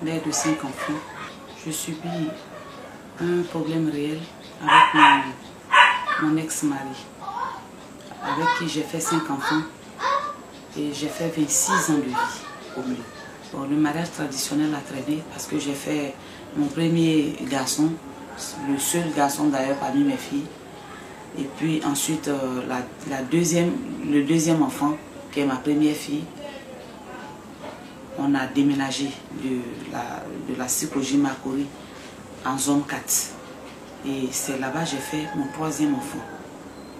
mère de 5 enfants. Je subis un problème réel avec mon ex-mari, avec qui j'ai fait 5 enfants et j'ai fait 26 ans de vie au mieux. Bon, le mariage traditionnel a traîné parce que j'ai fait mon premier garçon, le seul garçon d'ailleurs parmi mes filles. Et puis ensuite, le deuxième enfant, qui est ma première fille, on a déménagé de la Sikojima-Kori en zone 4. Et c'est là-bas que j'ai fait mon 3e enfant.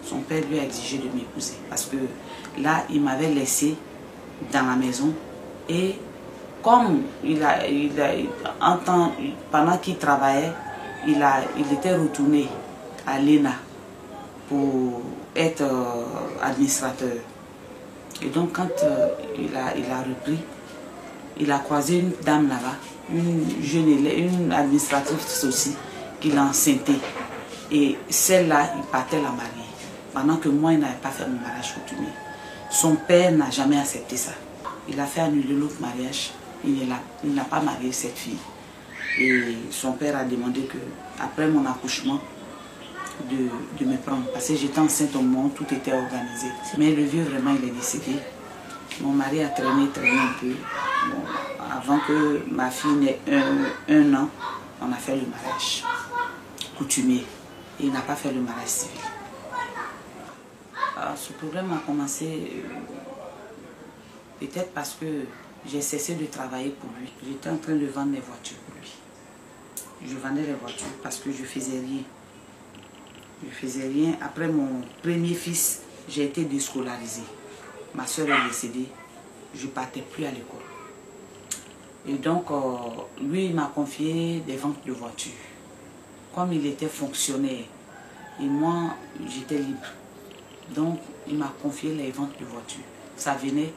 Son père lui a exigé de m'épouser parce que là, il m'avait laissé dans la maison. Et comme pendant qu'il travaillait, il était retourné à l'ENA pour être administrateur. Et donc quand il a repris, il a croisé une dame là-bas, une administratrice aussi, qui l'a enceinté. Et celle-là, il partait la marier. Pendant que moi, il n'avait pas fait mon mariage coutumier. Son père n'a jamais accepté ça. Il a fait annuler l'autre mariage. Il n'a pas marié cette fille. Et son père a demandé que, après mon accouchement, de me prendre. Parce que j'étais enceinte au moment où tout était organisé. Mais le vieux, vraiment, il est décédé. Mon mari a traîné un peu. Bon, avant que ma fille n'ait un an, on a fait le mariage coutumier. Et il n'a pas fait le mariage civil. Alors, ce problème a commencé peut-être parce que j'ai cessé de travailler pour lui. J'étais en train de vendre les voitures pour lui. Je vendais les voitures parce que je faisais rien. Je faisais rien. Après mon premier fils, j'ai été déscolarisée. Ma soeur est décédée. Je ne partais plus à l'école. Et donc, lui, il m'a confié des ventes de voitures. Comme il était fonctionnaire et moi, j'étais libre. Donc, il m'a confié les ventes de voitures. Ça venait,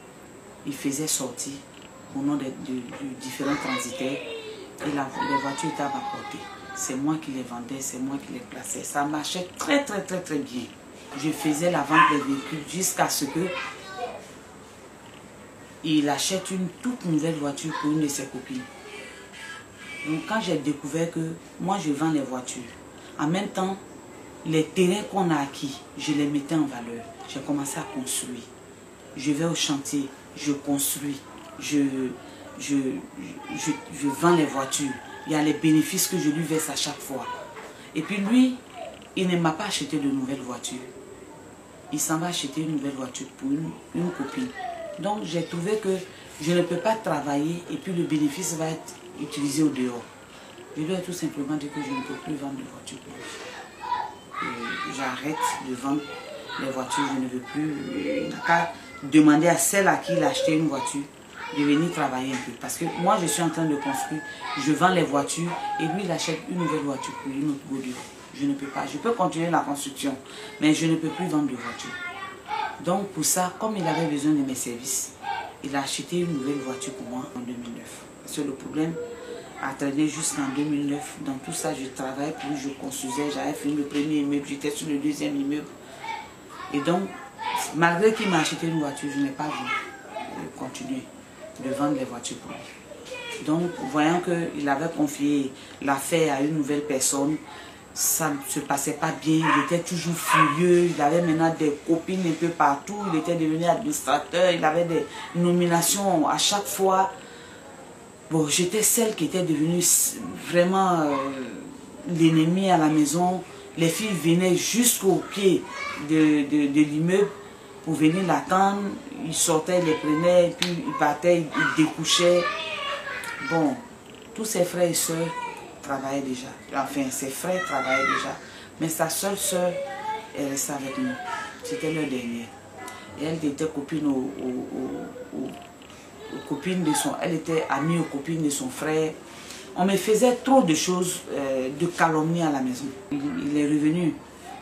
il faisait sortir au nom de différents transitaires et les voitures étaient à ma portée. C'est moi qui les vendais, c'est moi qui les plaçais. Ça marchait très bien. Je faisais la vente des véhicules jusqu'à ce que il achète une toute nouvelle voiture pour une de ses copines. Donc quand j'ai découvert que moi je vends les voitures, en même temps, les terrains qu'on a acquis, je les mettais en valeur. J'ai commencé à construire. Je vais au chantier, je construis, je vends les voitures. Il y a les bénéfices que je lui verse à chaque fois. Et puis lui, il ne m'a pas acheté de nouvelles voitures. Il s'en va acheter une nouvelle voiture pour une copine. Donc j'ai trouvé que je ne peux pas travailler et puis le bénéfice va être utilisé au dehors. Je lui ai tout simplement dit que je ne peux plus vendre de voitures pour lui. J'arrête de vendre les voitures, je ne veux plus. Il n'a qu'à demander à celle à qui il a acheté une voiture de venir travailler un peu. Parce que moi je suis en train de construire, je vends les voitures et lui il achète une nouvelle voiture pour une autre dehors. Je ne peux pas. Je peux continuer la construction, mais je ne peux plus vendre de voitures. Donc pour ça, comme il avait besoin de mes services, il a acheté une nouvelle voiture pour moi en 2009. Parce que le problème a traîné jusqu'en 2009. Dans tout ça, je travaillais pour lui, je construisais, j'avais fini le premier immeuble, j'étais sur le deuxième immeuble. Et donc, malgré qu'il m'a acheté une voiture, je n'ai pas voulu continuer de vendre les voitures pour lui. Donc, voyant qu'il avait confié l'affaire à une nouvelle personne, ça ne se passait pas bien, il était toujours furieux, il avait maintenant des copines un peu partout, il était devenu administrateur, il avait des nominations à chaque fois. Bon, j'étais celle qui était devenue vraiment l'ennemi à la maison. Les filles venaient jusqu'au pied de l'immeuble pour venir l'attendre, ils sortaient, ils les prenaient, puis ils partaient, ils découchaient. Bon, tous ses frères et sœurs travaillait déjà. Enfin, ses frères travaillaient déjà. Mais sa seule sœur, elle restait avec nous. C'était leur dernière. Et elle était copine aux copines de son... Elle était amie aux copines de son frère. On me faisait trop de choses, de calomnie à la maison. Il est revenu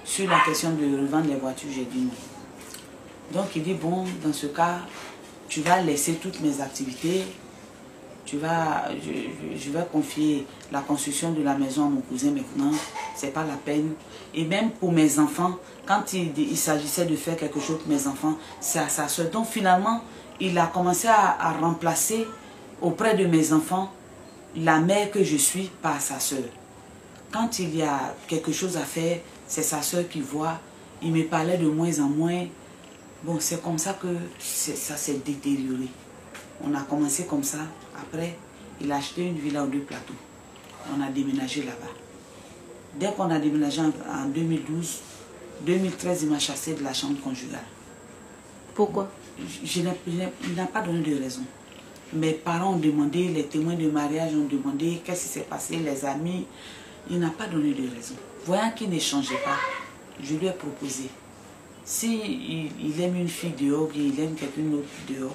sur la question de revendre les voitures. J'ai dit non. Donc il dit, bon, dans ce cas, tu vas laisser toutes mes activités. Je vais confier la construction de la maison à mon cousin maintenant, c'est pas la peine. Et même pour mes enfants, quand il s'agissait de faire quelque chose pour mes enfants, c'est à sa soeur. Donc finalement, il a commencé à remplacer auprès de mes enfants la mère que je suis par sa soeur. Quand il y a quelque chose à faire, c'est sa soeur qui voit. Il me parlait de moins en moins. Bon, c'est comme ça que ça s'est détérioré. On a commencé comme ça. Après, il a acheté une villa aux 2 plateaux. On a déménagé là-bas. Dès qu'on a déménagé en 2012, 2013, il m'a chassé de la chambre conjugale. Pourquoi? Il n'a pas donné de raison. Mes parents ont demandé, les témoins de mariage ont demandé qu'est-ce qui s'est passé, les amis. Il n'a pas donné de raison. Voyant qu'il ne changeait pas, je lui ai proposé. Si il aime une fille dehors, bien il aime quelqu'un d'autre dehors,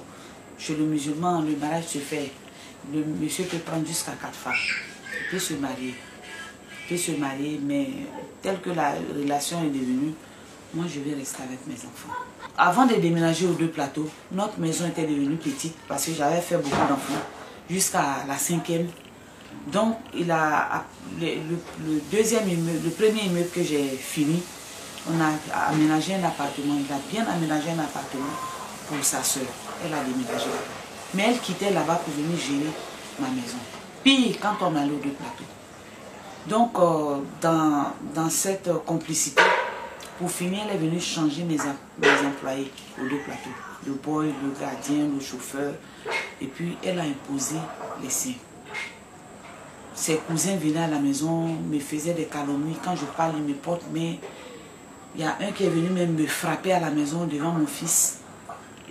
chez le musulman, le mariage se fait. Le monsieur peut prendre jusqu'à 4 femmes. Il peut se marier. Il peut se marier, mais telle que la relation est devenue, moi je vais rester avec mes enfants. Avant de déménager aux 2 plateaux, notre maison était devenue petite parce que j'avais fait beaucoup d'enfants jusqu'à la 5e. Donc il a le deuxième immeuble, le premier immeuble que j'ai fini, on a aménagé un appartement. Il a bien aménagé un appartement pour sa soeur. Elle a déménagé là-bas. Mais elle quittait là-bas pour venir gérer ma maison. Puis quand on allait aux 2 plateaux. Donc dans cette complicité, pour finir, elle est venue changer mes employés aux 2 plateaux. Le boy, le gardien, le chauffeur. Et puis elle a imposé les siens. Ses cousins venaient à la maison, me faisaient des calomnies. Quand je parle, ils me portent, mais il y a un qui est venu même me frapper à la maison devant mon fils.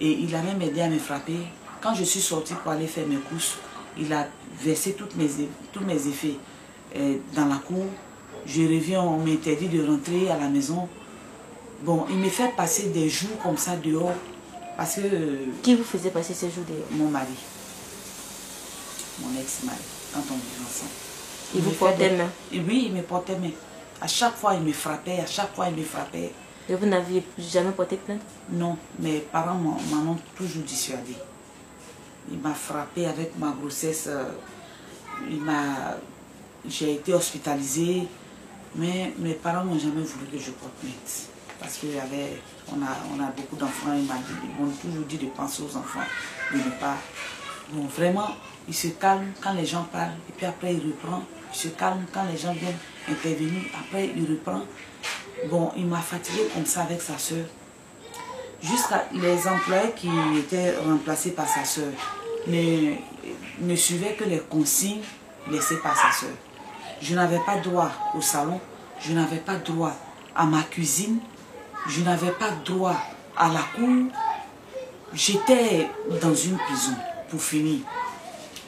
Et il a même aidé à me frapper. Quand je suis sortie pour aller faire mes courses, il a versé tous mes effets dans la cour. Je reviens, on m'interdit de rentrer à la maison. Bon, il me fait passer des jours comme ça dehors. Parce que... Qui vous faisait passer ces jours dehors? Mon mari. Mon ex-mari. Quand on vivait ensemble. Il vous portait main? Oui, il me portait main. À chaque fois, il me frappait. À chaque fois, il me frappait. Et vous n'aviez jamais porté plainte? Non, mes parents m'en ont toujours dissuadé. Il m'a frappé avec ma grossesse. J'ai été hospitalisée. Mais mes parents n'ont jamais voulu que je porte plainte. Parce qu'on a beaucoup d'enfants. Ils m'ont toujours dit de penser aux enfants. De ne pas... Bon, vraiment, il se calme quand les gens parlent. Et puis après, il reprend. Il se calme quand les gens viennent intervenir. Après, il reprend. Bon, il m'a fatigué comme ça avec sa soeur. Jusqu'à les employés qui étaient remplacés par sa soeur ne suivaient que les consignes laissées par sa soeur. Je n'avais pas droit au salon. Je n'avais pas droit à ma cuisine. Je n'avais pas droit à la cour. J'étais dans une prison, pour finir.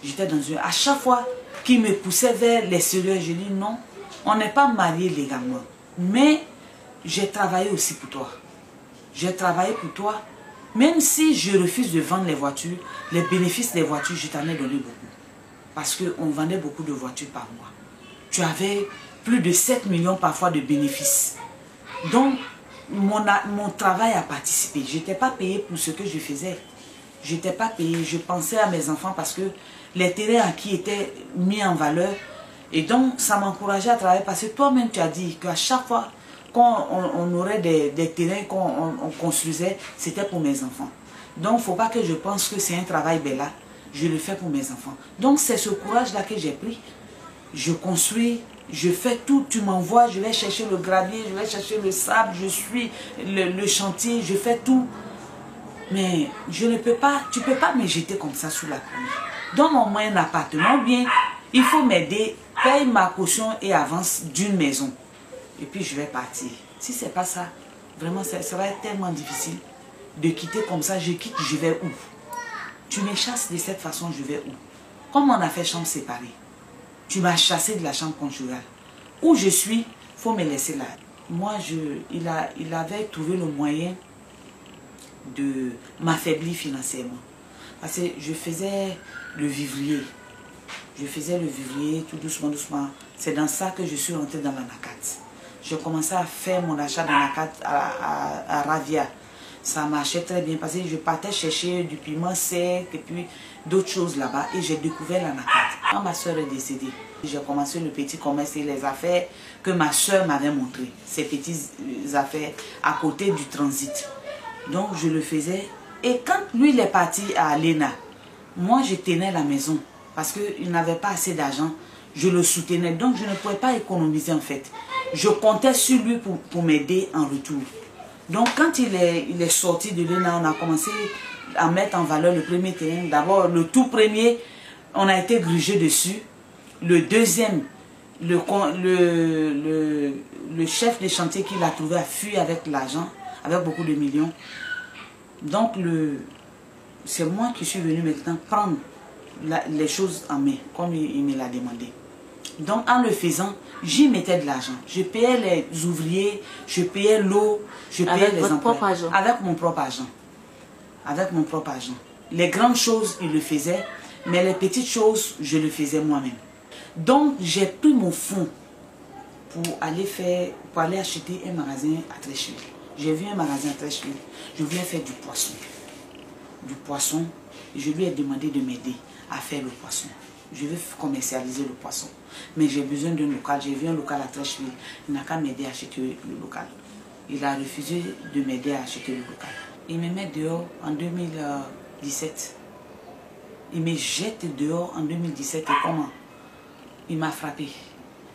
J'étais dans une... À chaque fois qu'il me poussait vers l'extérieur, je dis non, on n'est pas mariés légalement. Mais j'ai travaillé aussi pour toi. J'ai travaillé pour toi. Même si je refuse de vendre les voitures, les bénéfices des voitures, je t'en ai donné beaucoup. Parce qu'on vendait beaucoup de voitures par mois. Tu avais plus de 7 millions parfois de bénéfices. Donc, mon travail a participé. Je n'étais pas payée pour ce que je faisais. Je n'étais pas payée. Je pensais à mes enfants parce que les terrains acquis étaient mis en valeur. Et donc, ça m'encourageait à travailler parce que toi-même, tu as dit qu'à chaque fois qu'on aurait des terrains qu'on construisait, c'était pour mes enfants. Donc, il ne faut pas que je pense que c'est un travail bella. Je le fais pour mes enfants. Donc, c'est ce courage-là que j'ai pris. Je construis, je fais tout, tu m'envoies, je vais chercher le gravier, je vais chercher le sable, je suis le chantier, je fais tout. Mais je ne peux pas, tu ne peux pas me jeter comme ça sous la pluie. Donne-moi au moins un appartement, ou bien il faut m'aider, paye ma caution et avance d'une maison. Et puis je vais partir. Si ce n'est pas ça, vraiment ça va être tellement difficile de quitter comme ça. Je quitte, je vais où? Tu me chasses de cette façon, je vais où? Comme on a fait chambre séparée. Tu m'as chassé de la chambre conjugale. Où je suis, il faut me laisser là. Moi, il avait trouvé le moyen de m'affaiblir financièrement. Parce que je faisais le vivrier. Je faisais le vivrier tout doucement, doucement. C'est dans ça que je suis rentrée dans la NACAT. J'ai commencé à faire mon achat dans la NACAT à Ravia. Ça marchait très bien parce que je partais chercher du piment sec et puis d'autres choses là-bas. Et j'ai découvert la NACAT. Quand ma soeur est décédée, j'ai commencé le petit commerce et les affaires que ma soeur m'avait montrées. Ces petites affaires à côté du transit. Donc je le faisais. Et quand lui il est parti à Alena, moi je tenais la maison. parce qu'il n'avait pas assez d'argent. Je le soutenais, donc je ne pouvais pas économiser en fait. Je comptais sur lui pour m'aider en retour. Donc quand il est sorti de l'ENA, on a commencé à mettre en valeur le premier terrain. D'abord, le tout premier, on a été grugé dessus. Le deuxième, le chef de chantier qu'il a trouvé a fui avec l'argent, avec beaucoup de millions. Donc c'est moi qui suis venu maintenant prendre les choses en main, comme il me l'a demandé. Donc en le faisant, j'y mettais de l'argent. Je payais les ouvriers, je payais l'eau, je payais les emplois. Avec mon propre argent. Avec mon propre argent. Les grandes choses, il le faisait, mais les petites choses, je le faisais moi-même. Donc j'ai pris mon fonds pour aller acheter un magasin à Trècheville. J'ai vu un magasin à Trècheville. Je voulais faire du poisson. Du poisson. Je lui ai demandé de m'aider à faire le poisson. Je veux commercialiser le poisson. Mais j'ai besoin d'un local. J'ai vu un local à Trècheville. Il n'a qu'à m'aider à acheter le local. Il a refusé de m'aider à acheter le local. Il me met dehors en 2017. Il me jette dehors en 2017. Et comment? Il m'a frappé.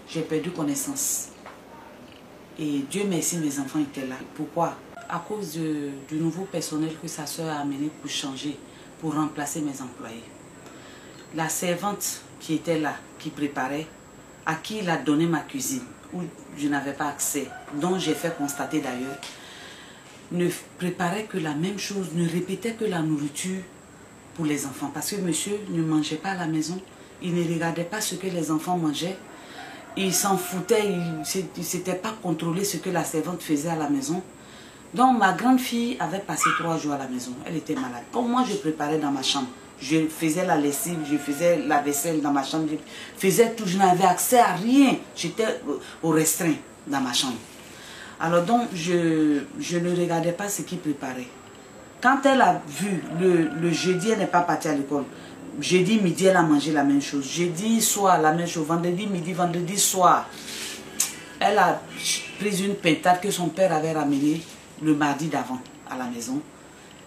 J'ai perdu connaissance. Et Dieu merci, mes enfants étaient là. Pourquoi? À cause du nouveau personnel que sa soeur a amené pour changer, pour remplacer mes employés. La servante qui était là, qui préparait, à qui il a donné ma cuisine, où je n'avais pas accès, dont j'ai fait constater d'ailleurs, ne préparait que la même chose, ne répétait que la nourriture pour les enfants. Parce que monsieur ne mangeait pas à la maison, il ne regardait pas ce que les enfants mangeaient, il s'en foutait, il ne s'était pas contrôlé ce que la servante faisait à la maison. Donc ma grande fille avait passé 3 jours à la maison, elle était malade. Comme moi je préparais dans ma chambre, je faisais la lessive, je faisais la vaisselle dans ma chambre, je faisais tout, je n'avais accès à rien, j'étais au restreint dans ma chambre. Alors donc je ne regardais pas ce qu'il préparait. Quand elle a vu, le jeudi elle n'est pas partie à l'école, jeudi midi elle a mangé la même chose, jeudi soir la même chose, vendredi midi, vendredi soir, elle a pris une pintade que son père avait ramenée le mardi d'avant à la maison.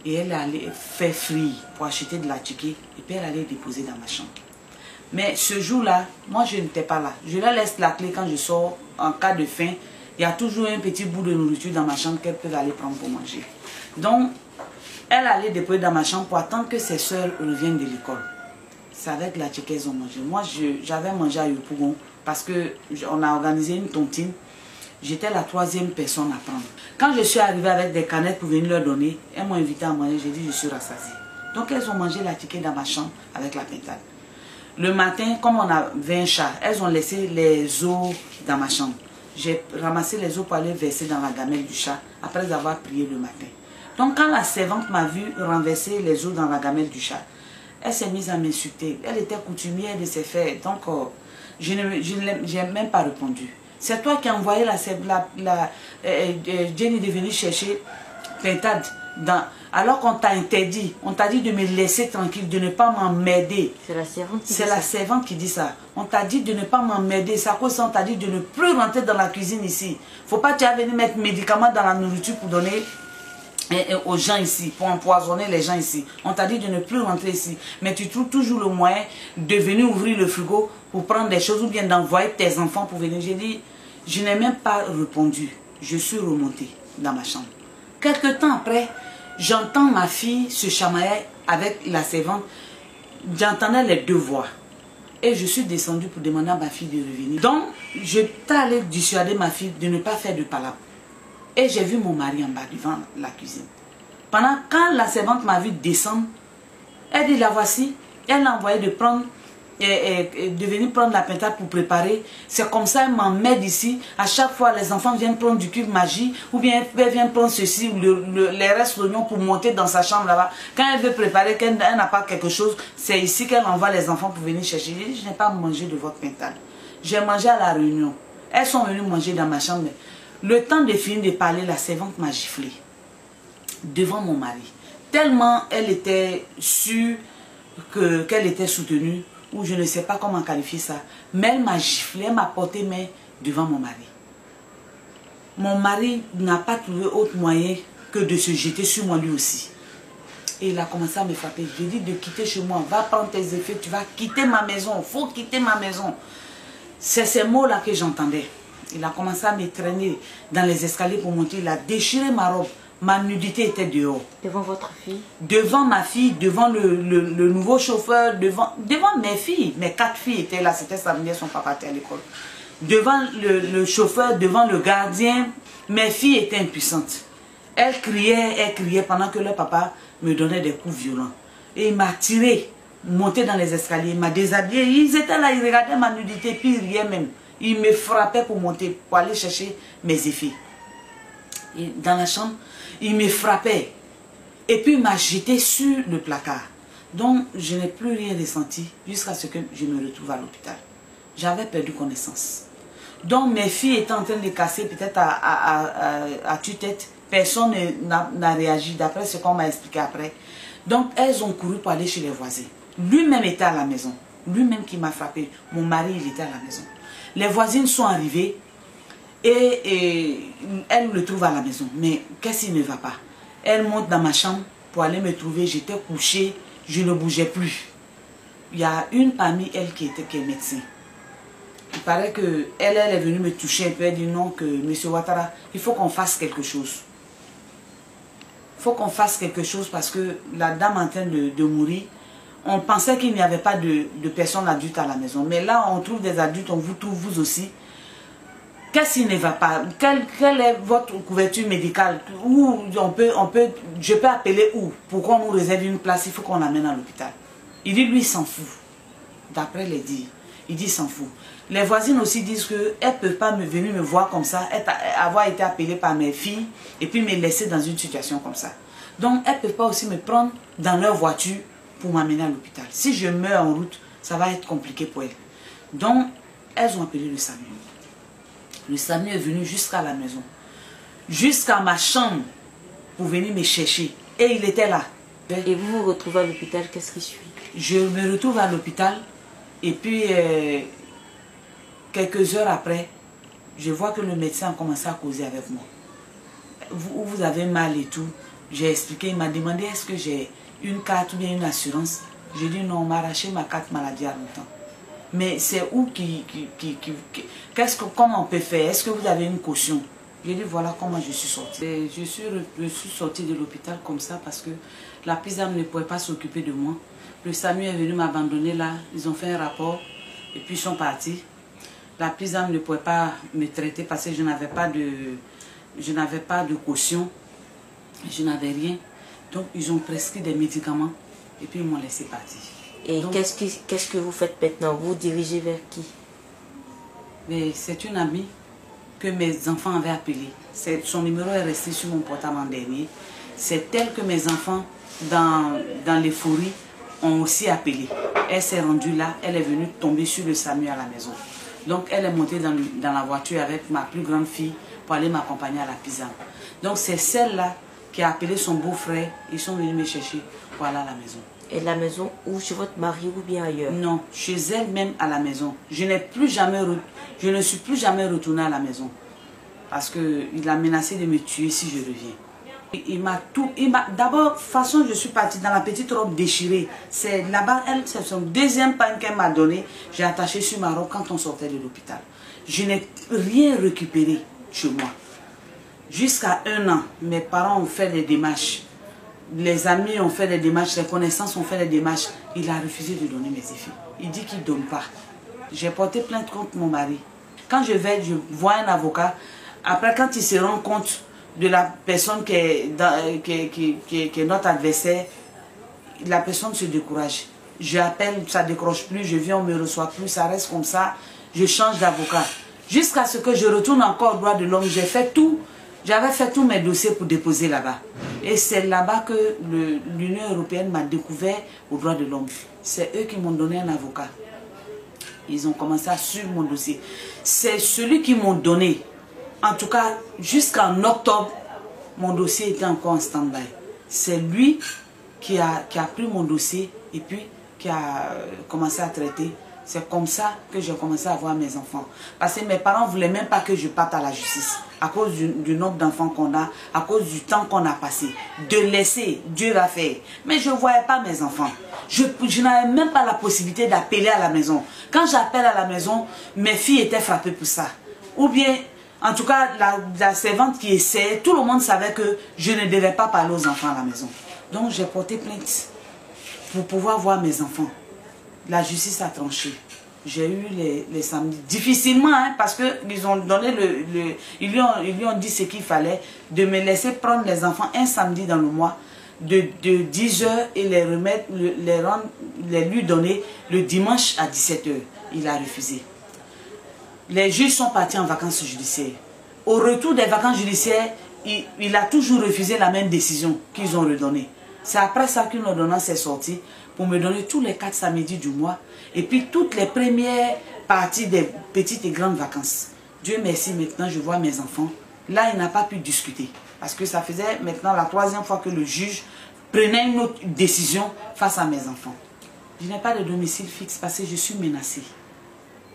Et elle allait faire frire pour acheter de la ticket. Et puis elle allait déposer dans ma chambre. Mais ce jour-là, moi je n'étais pas là. Je la laisse la clé quand je sors en cas de faim. Il y a toujours un petit bout de nourriture dans ma chambre qu'elle peut aller prendre pour manger. Donc, elle allait déposer dans ma chambre pour attendre que ses soeurs reviennent de l'école. C'est avec la ticket qu'elles ont mangé. Moi, j'avais mangé à Yopougon parce qu'on a organisé une tontine. J'étais la 3e personne à prendre. Quand je suis arrivée avec des canettes pour venir leur donner, elles m'ont invité à manger, j'ai dit je suis rassasiée. Donc elles ont mangé la ticket dans ma chambre avec la pintade. Le matin, comme on avait un chat, elles ont laissé les os dans ma chambre. J'ai ramassé les os pour aller verser dans la gamelle du chat après avoir prié le matin. Donc quand la servante m'a vu renverser les os dans la gamelle du chat, elle s'est mise à m'insulter. Elle était coutumière de ses faits. Donc je n'ai même pas répondu. C'est toi qui as envoyé Jenny de venir chercher pintade alors qu'on t'a interdit. On t'a dit de me laisser tranquille, de ne pas m'emmerder. C'est la servante qui dit ça. C'est la servante qui dit ça. On t'a dit de ne pas m'emmerder. C'est à cause de ça on t'a dit de ne plus rentrer dans la cuisine ici. Faut pas que tu aies venu mettre médicaments dans la nourriture pour donner aux gens ici, pour empoisonner les gens ici. On t'a dit de ne plus rentrer ici. Mais tu trouves toujours le moyen de venir ouvrir le frigo pour prendre des choses ou bien d'envoyer tes enfants pour venir. J'ai dit, je n'ai même pas répondu. Je suis remontée dans ma chambre. Quelque temps après, j'entends ma fille se chamailler avec la servante. J'entendais les 2 voix. Et je suis descendue pour demander à ma fille de revenir. Donc, je t'ai allé dissuader ma fille de ne pas faire de palabre. Et j'ai vu mon mari en bas devant la cuisine. Quand la servante m'a vu descendre, elle dit la voici. Elle l'a envoyé de venir prendre la pintade pour préparer. C'est comme ça, elle m'emmène ici. À chaque fois, les enfants viennent prendre du cube magie. Ou bien elle vient prendre ceci, ou les restes d'oignons pour monter dans sa chambre là-bas. Quand elle veut préparer, qu'elle n'a pas quelque chose, c'est ici qu'elle envoie les enfants pour venir chercher. J'ai dit, je n'ai pas mangé de votre pintade. J'ai mangé à la réunion. Elles sont venues manger dans ma chambre. Le temps de finir de parler, la servante m'a giflé devant mon mari. Tellement elle était sûre qu'elle était soutenue, ou je ne sais pas comment qualifier ça. Mais elle m'a giflé, elle m'a porté main devant mon mari. Mon mari n'a pas trouvé autre moyen que de se jeter sur moi lui aussi. Et il a commencé à me frapper. Je lui ai dit de quitter chez moi. Va prendre tes effets. Tu vas quitter ma maison. Il faut quitter ma maison. C'est ces mots-là que j'entendais. Il a commencé à me traîner dans les escaliers pour monter. Il a déchiré ma robe. Ma nudité était dehors. Devant votre fille? Devant ma fille, devant le nouveau chauffeur, devant mes filles. Mes 4 filles étaient là. C'était samedi, son papa était à l'école. Devant le chauffeur, devant le gardien. Mes filles étaient impuissantes. Elles criaient pendant que leur papa me donnait des coups violents. Et il m'a tiré, monté dans les escaliers, il m'a déshabillé. Ils étaient là, ils regardaient ma nudité, puis ils riaient même. Ils me frappaient pour monter, pour aller chercher mes effets. Et dans la chambre, il me frappait. Et puis il m'a jeté sur le placard. Donc je n'ai plus rien ressenti jusqu'à ce que je me retrouve à l'hôpital. J'avais perdu connaissance. Donc mes filles étaient en train de casser peut-être à tue-tête. Personne n'a réagi d'après ce qu'on m'a expliqué après. Donc elles ont couru pour aller chez les voisins. Lui-même était à la maison. Lui-même qui m'a frappé. Mon mari, il était à la maison. Les voisines sont arrivées et elles le trouvent à la maison. Mais qu'est-ce qui ne va pas? Elle monte dans ma chambre pour aller me trouver. J'étais couchée, je ne bougeais plus. Il y a une parmi elles qui est médecin. Il paraît qu'elle est venue me toucher un peu. Elle dit non, que M. Ouattara, il faut qu'on fasse quelque chose. Il faut qu'on fasse quelque chose parce que la dame est en train de mourir. On pensait qu'il n'y avait pas de personnes adultes à la maison. Mais là, on trouve des adultes, on vous trouve vous aussi. Qu'est-ce qui ne va pas? Quelle est votre couverture médicale? Où je peux appeler où? Pour qu'on nous réserve une place, il faut qu'on l'amène à l'hôpital. Il dit, lui, il s'en fout. D'après les dires. Il dit, il s'en fout. Les voisines aussi disent qu'elles ne peuvent pas venir me voir comme ça, avoir été appelées par mes filles et puis me laisser dans une situation comme ça. Donc, elles ne peuvent pas aussi me prendre dans leur voiture pour m'amener à l'hôpital. Si je meurs en route, ça va être compliqué pour elles. Donc, elles ont appelé le SAMU. Le SAMU est venu jusqu'à la maison, jusqu'à ma chambre pour venir me chercher. Et il était là. Et vous vous retrouvez à l'hôpital, qu'est-ce qui suit? Je me retrouve à l'hôpital et puis... quelques heures après, je vois que le médecin a commencé à causer avec moi. Vous avez mal et tout. J'ai expliqué, il m'a demandé est-ce que j'ai une carte ou bien une assurance. J'ai dit non, on m'a arraché ma carte maladie à longtemps. Mais c'est où comment on peut faire? Est-ce que vous avez une caution? J'ai dit voilà comment je suis sortie. Je suis sortie de l'hôpital comme ça parce que la PISAM ne pouvait pas s'occuper de moi. Le SAMU est venu m'abandonner là. Ils ont fait un rapport et puis ils sont partis. La PISAM ne pouvait pas me traiter parce que je n'avais pas de caution, je n'avais rien. Donc ils ont prescrit des médicaments et puis ils m'ont laissé partir. Et qu'est-ce que vous faites maintenant? Vous dirigez vers qui? C'est une amie que mes enfants avaient appelée. Son numéro est resté sur mon portable en dernier. C'est elle que mes enfants dans l'euphorie ont aussi appelé. Elle s'est rendue là, elle est venue tomber sur le SAMU à la maison. Donc elle est montée dans la voiture avec ma plus grande fille pour aller m'accompagner à la PISAM. Donc c'est celle-là qui a appelé son beau-frère. Ils sont venus me chercher pour aller à la maison. Et la maison où chez votre mari ou bien ailleurs? Non, chez elle même à la maison. Je ne suis plus jamais retournée à la maison. Parce qu'il a menacé de me tuer si je reviens. D'abord, de toute façon, je suis partie dans la petite robe déchirée. C'est là-bas, c'est son deuxième pain qu'elle m'a donné. J'ai attaché sur ma robe quand on sortait de l'hôpital. Je n'ai rien récupéré chez moi. Jusqu'à 1 an, mes parents ont fait des démarches. Les amis ont fait des démarches, les connaissances ont fait des démarches. Il a refusé de donner mes effets. Il dit qu'il ne donne pas. J'ai porté plainte contre mon mari. Quand je vois un avocat, après quand il se rend compte de la personne qui est notre adversaire, la personne se décourage. J'appelle, ça ne décroche plus, je viens, on ne me reçoit plus, ça reste comme ça, je change d'avocat. Jusqu'à ce que je retourne encore au droit de l'homme, j'avais fait tous mes dossiers pour déposer là-bas. Et c'est là-bas que l'Union européenne m'a découvert au droit de l'homme. C'est eux qui m'ont donné un avocat. Ils ont commencé à suivre mon dossier. C'est celui qui m'ont donné. En tout cas, jusqu'en octobre, mon dossier était encore en stand-by. C'est lui qui a pris mon dossier et puis qui a commencé à traiter C'est comme ça que j'ai commencé à voir mes enfants. Parce que mes parents ne voulaient même pas que je parte à la justice. À cause du nombre d'enfants qu'on a, à cause du temps qu'on a passé. De laisser, Dieu l'a fait. Mais je ne voyais pas mes enfants. Je n'avais même pas la possibilité d'appeler à la maison. Quand j'appelle à la maison, mes filles étaient frappées pour ça. Ou bien, en tout cas, la servante qui essayait, tout le monde savait que je ne devais pas parler aux enfants à la maison. Donc j'ai porté plainte pour pouvoir voir mes enfants. La justice a tranché. J'ai eu les samedis. Difficilement, hein, parce qu'ils ont donné ils lui ont dit ce qu'il fallait, de me laisser prendre les enfants un samedi dans le mois, de 10 h et les lui donner le dimanche à 17 h. Il a refusé. Les juges sont partis en vacances judiciaires. Au retour des vacances judiciaires, il a toujours refusé la même décision qu'ils ont redonnée. C'est après ça qu'une ordonnance est sortie pour me donner tous les 4 samedis du mois et puis toutes les premières parties des petites et grandes vacances. Dieu merci, maintenant je vois mes enfants. Là, il n'a pas pu discuter parce que ça faisait maintenant la 3e fois que le juge prenait une autre décision face à mes enfants. Je n'ai pas de domicile fixe parce que je suis menacée.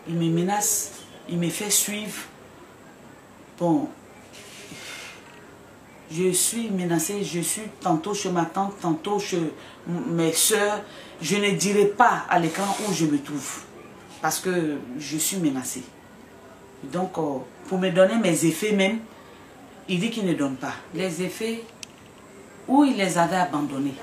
Il me menace, il me fait suivre. Bon, je suis menacée, je suis tantôt chez ma tante, tantôt chez mes soeurs. Je ne dirai pas à l'écran où je me trouve parce que je suis menacée. Donc, pour me donner mes effets même, il dit qu'il ne donne pas. Les effets, où il les avait abandonnés.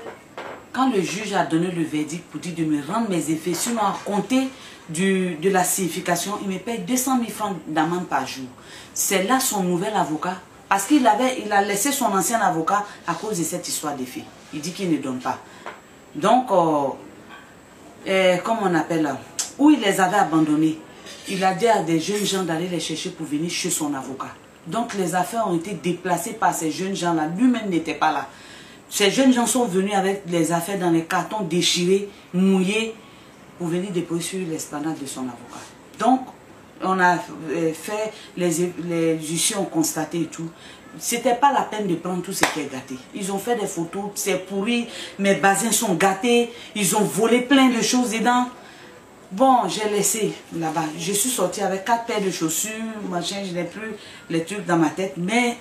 Quand le juge a donné le verdict pour dire de me rendre mes effets, sinon à compter de la signification, il me paye 200 000 francs d'amende par jour. C'est là son nouvel avocat. Parce qu'il a laissé son ancien avocat à cause de cette histoire d'effet. Il dit qu'il ne donne pas. Donc, comment on appelle là, où il les avait abandonnés, il a dit à des jeunes gens d'aller les chercher pour venir chez son avocat. Donc, les affaires ont été déplacées par ces jeunes gens-là. Lui-même n'était pas là. Ces jeunes gens sont venus avec les affaires dans les cartons déchirés, mouillés, pour venir déposer sur l'esplanade de son avocat. Donc, on a fait, les huissiers ont constaté et tout. C'était pas la peine de prendre tout ce qui est gâté. Ils ont fait des photos, c'est pourri, mes basins sont gâtés, ils ont volé plein de choses dedans. Bon, j'ai laissé là-bas. Je suis sortie avec 4 paires de chaussures, machin, je n'ai plus les trucs dans ma tête, mais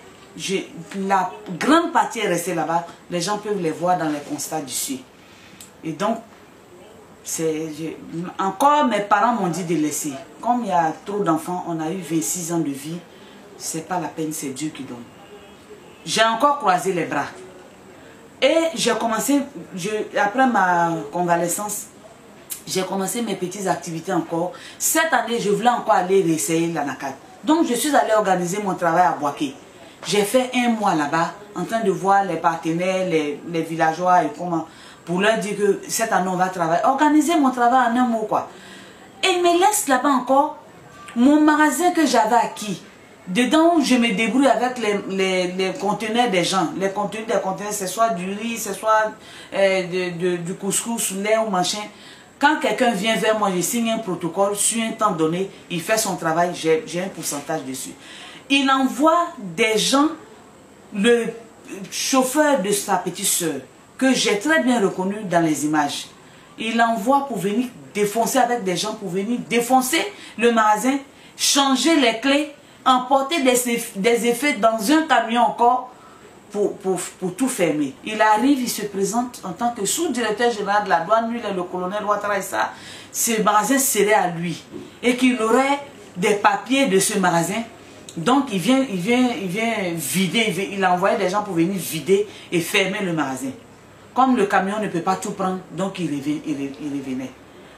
la grande partie est restée là-bas. Les gens peuvent les voir dans les constats d'huissier. Et donc, encore mes parents m'ont dit de laisser. Comme il y a trop d'enfants, on a eu 26 ans de vie, c'est pas la peine, c'est Dieu qui donne. J'ai encore croisé les bras. Et j'ai commencé, après ma convalescence, j'ai commencé mes petites activités encore. Cette année, je voulais encore aller réessayer l'ANACAD. Donc, je suis allée organiser mon travail à Boaké. J'ai fait 1 mois là-bas, en train de voir les partenaires, les villageois et comment, pour leur dire que cette année, on va travailler. Organiser mon travail en 1 mois, quoi. Et ils me laissent là-bas encore mon magasin que j'avais acquis. Dedans où je me débrouille avec les conteneurs des gens. Les contenus des conteneurs, c'est soit du riz, c'est soit du couscous, lait ou machin. Quand quelqu'un vient vers moi, je signe un protocole, sur un temps donné, il fait son travail, j'ai un pourcentage dessus. Il envoie des gens, le chauffeur de sa petite soeur, que j'ai très bien reconnu dans les images. Il envoie pour venir défoncer avec des gens, pour venir défoncer le magasin, changer les clés, emporter des effets dans un camion encore pour tout fermer. Il arrive, il se présente en tant que sous-directeur général de la douane, lui, le colonel Ouattara et ça, ce magasin serait à lui. Et qu'il aurait des papiers de ce magasin. Donc il vient vider, il a envoyé des gens pour venir vider et fermer le magasin. Comme le camion ne peut pas tout prendre, donc il revenait.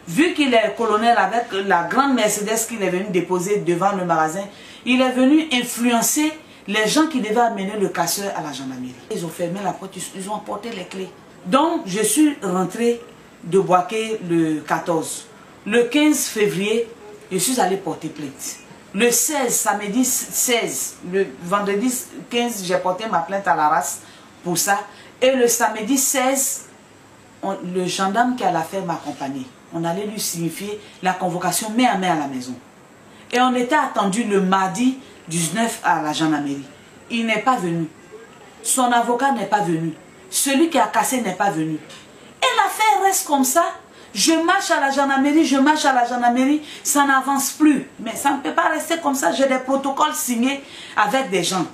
Vu qu'il est colonel avec la grande Mercedes qu'il est venu déposer devant le magasin, il est venu influencer les gens qui devaient amener le casseur à la gendarmerie. Ils ont fermé la porte, ils ont emporté les clés. Donc je suis rentrée de Boaké le 14. Le 15 février, je suis allée porter plainte. Le 16, samedi 16, le vendredi 15, j'ai porté ma plainte à la race pour ça. Et le samedi 16, le gendarme qui a l'affaire m'accompagnait. On allait lui signifier la convocation main à main à la maison. Et on était attendu le mardi 19 à la gendarmerie. Il n'est pas venu. Son avocat n'est pas venu. Celui qui a cassé n'est pas venu. Et l'affaire reste comme ça Je marche à la gendarmerie, je marche à la gendarmerie, ça n'avance plus. Mais ça ne peut pas rester comme ça. J'ai des protocoles signés avec des gens.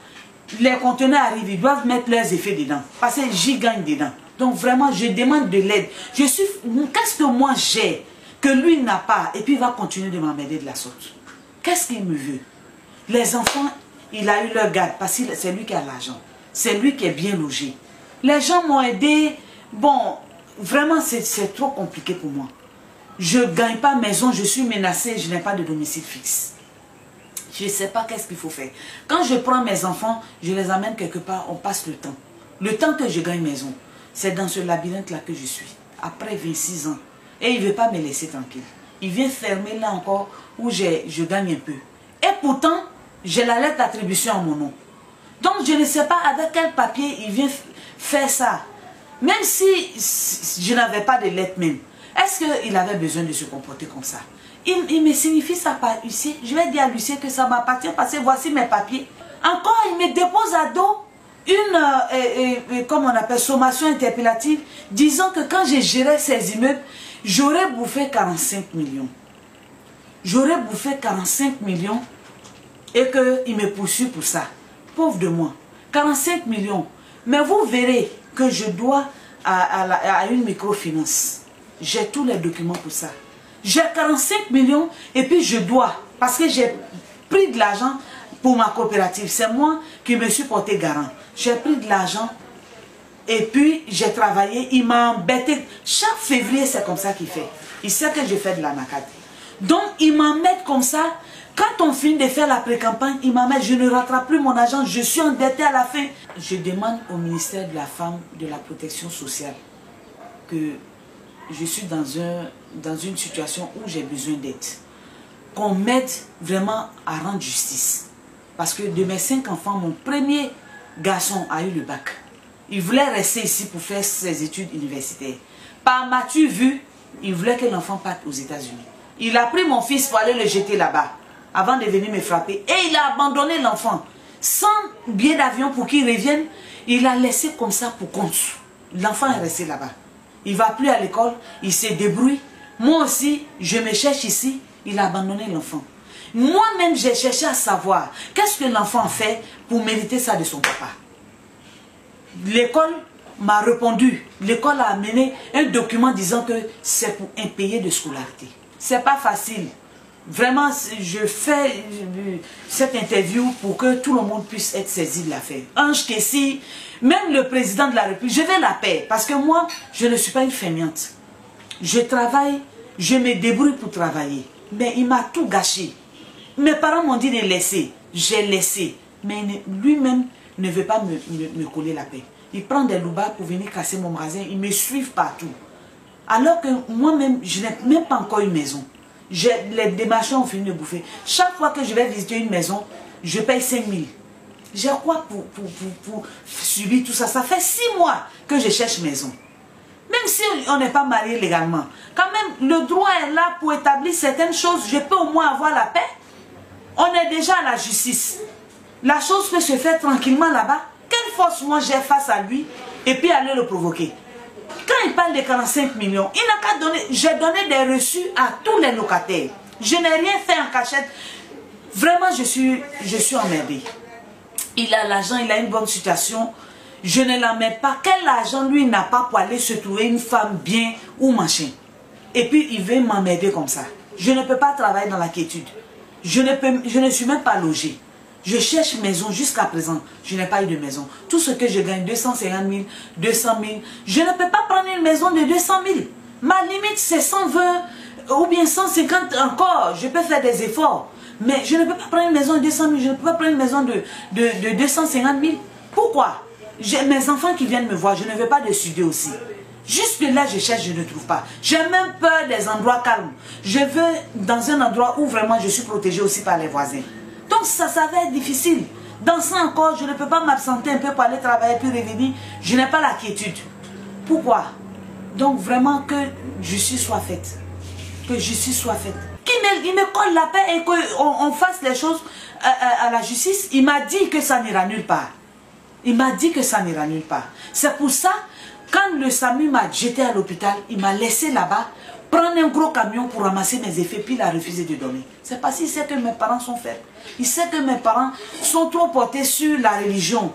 Les conteneurs arrivent, ils doivent mettre leurs effets dedans. Parce que j'y gagne dedans. Donc vraiment, je demande de l'aide. Qu'est-ce que moi j'ai que lui n'a pas? Et puis il va continuer de m'emmerder de la sorte. Qu'est-ce qu'il me veut? Les enfants, il a eu leur garde parce que c'est lui qui a l'argent. C'est lui qui est bien logé. Les gens m'ont aidé. Bon, vraiment, c'est trop compliqué pour moi. Je ne gagne pas maison, je suis menacée, je n'ai pas de domicile fixe. Je ne sais pas qu'est-ce qu'il faut faire. Quand je prends mes enfants, je les amène quelque part, on passe le temps. Le temps que je gagne maison, c'est dans ce labyrinthe-là que je suis. Après 26 ans. Et il ne veut pas me laisser tranquille. Il vient fermer là encore où je gagne un peu. Et pourtant, j'ai la lettre d'attribution à mon nom. Donc je ne sais pas avec quel papier il vient faire ça. Même si je n'avais pas de lettre même. Est-ce qu'il avait besoin de se comporter comme ça? Il me signifie ça par huissier. Je vais dire à l'huissier que ça m'appartient parce que voici mes papiers. Encore, il me dépose à dos une, comme on appelle, sommation interpellative, disant que quand je gérais ces immeubles, j'aurais bouffé 45 millions. J'aurais bouffé 45 millions et qu'il me poursuit pour ça. Pauvre de moi. 45 millions. Mais vous verrez que je dois à une microfinance. J'ai tous les documents pour ça. J'ai 45 millions et puis je dois, parce que j'ai pris de l'argent pour ma coopérative. C'est moi qui me suis porté garant. J'ai pris de l'argent et puis j'ai travaillé. Il m'a embêté. Chaque février, c'est comme ça qu'il fait. Il sait que je fais de la nacade. Donc, il m'embête comme ça. Quand on finit de faire la pré-campagne, il m'embête. Je ne rattrape plus mon argent. Je suis endetté à la fin. Je demande au ministère de la Femme, de la Protection sociale, que je suis dans une situation où j'ai besoin d'aide. Qu'on m'aide vraiment à rendre justice. Parce que de mes 5 enfants, mon premier garçon a eu le bac. Il voulait rester ici pour faire ses études universitaires. Par m'as-tu vu, il voulait que l'enfant parte aux États-Unis. Il a pris mon fils pour aller le jeter là-bas, avant de venir me frapper. Et il a abandonné l'enfant. Sans billet d'avion pour qu'il revienne, il l'a laissé comme ça pour compte. L'enfant est resté là-bas. Il ne va plus à l'école, il se débrouille. Moi aussi, je me cherche ici, il a abandonné l'enfant. Moi-même, j'ai cherché à savoir qu'est-ce que l'enfant fait pour mériter ça de son papa. L'école m'a répondu. L'école a amené un document disant que c'est pour un payé de scolarité. C'est pas facile. Vraiment, je fais cette interview pour que tout le monde puisse être saisi de l'affaire. Ange Kessi, même le président de la République, je veux la paix. Parce que moi, je ne suis pas une feignante. Je travaille, je me débrouille pour travailler. Mais il m'a tout gâché. Mes parents m'ont dit de laisser. J'ai laissé. Mais lui-même ne veut pas me coller la paix. Il prend des loupas pour venir casser mon magasin. Ils me suivent partout. Alors que moi-même, je n'ai même pas encore une maison. Les démarches ont fini de bouffer. Chaque fois que je vais visiter une maison, je paye 5 000. J'ai quoi pour subir tout ça? Ça fait 6 mois que je cherche maison. Même si on n'est pas marié légalement. Quand même, le droit est là pour établir certaines choses. Je peux au moins avoir la paix. On est déjà à la justice. La chose peut se faire tranquillement là-bas. Quelle force moi j'ai face à lui et puis aller le provoquer? Quand il parle de 45 millions, il n'a qu'à donner. J'ai donné des reçus à tous les locataires. Je n'ai rien fait en cachette. Vraiment, je suis emmerdée. Il a l'argent, il a une bonne situation. Je ne l'emmerde pas. Quel argent lui n'a pas pour aller se trouver une femme bien ou machin? Et puis il veut m'emmerder comme ça. Je ne peux pas travailler dans la quiétude. Je ne suis même pas logée. Je cherche maison jusqu'à présent. Je n'ai pas eu de maison. Tout ce que je gagne, 250 000, 200 000. Je ne peux pas prendre une maison de 200 000. Ma limite, c'est 120 ou bien 150 encore. Je peux faire des efforts. Mais je ne peux pas prendre une maison de 200 000. Je ne peux pas prendre une maison de 250 000. Pourquoi? J'ai mes enfants qui viennent me voir. Je ne veux pas de sudé aussi. Jusque là, je cherche, je ne trouve pas. J'ai même peur des endroits calmes. Je veux dans un endroit où vraiment je suis protégée aussi par les voisins. Donc ça va être difficile. Dans ça encore, je ne peux pas m'absenter un peu pour aller travailler puis revenir. Je n'ai pas la quiétude. Pourquoi? Donc vraiment que justice soit faite. Que justice soit faite. Qu'il me colle la paix et qu'on fasse les choses à la justice. Il m'a dit que ça n'ira nulle part. Il m'a dit que ça n'ira nulle part. C'est pour ça, quand le SAMU m'a jeté à l'hôpital, il m'a laissé là-bas prendre un gros camion pour ramasser mes effets, puis il a refusé de donner. C'est parce qu'il sait que mes parents sont faibles. Il sait que mes parents sont trop portés sur la religion.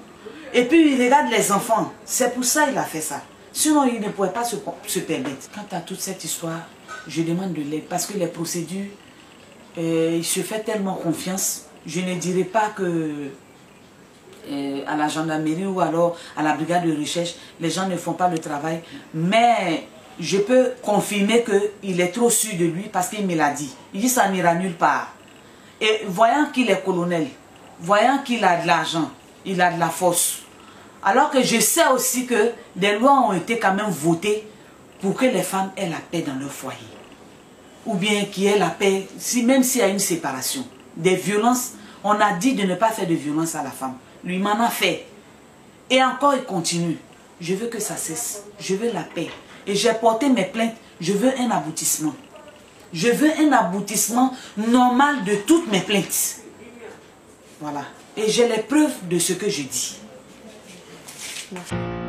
Et puis il regarde les enfants. C'est pour ça qu'il a fait ça. Sinon, il ne pourrait pas se permettre. Quant à toute cette histoire, je demande de l'aide parce que les procédures, il se fait tellement confiance. Je ne dirais pas que à la gendarmerie ou alors à la brigade de recherche, les gens ne font pas le travail. Mais je peux confirmer qu'il est trop sûr de lui parce qu'il me l'a dit. Il dit ça n'ira nulle part. Et voyant qu'il est colonel, voyant qu'il a de l'argent, il a de la force. Alors que je sais aussi que des lois ont été quand même votées pour que les femmes aient la paix dans leur foyer. Ou bien qu'il y ait la paix, même s'il y a une séparation. Des violences, on a dit de ne pas faire de violence à la femme. Lui m'en a fait. Et encore il continue. Je veux que ça cesse. Je veux la paix. Et j'ai porté mes plaintes. Je veux un aboutissement. Je veux un aboutissement normal de toutes mes plaintes. Voilà. Et j'ai les preuves de ce que je dis. Merci.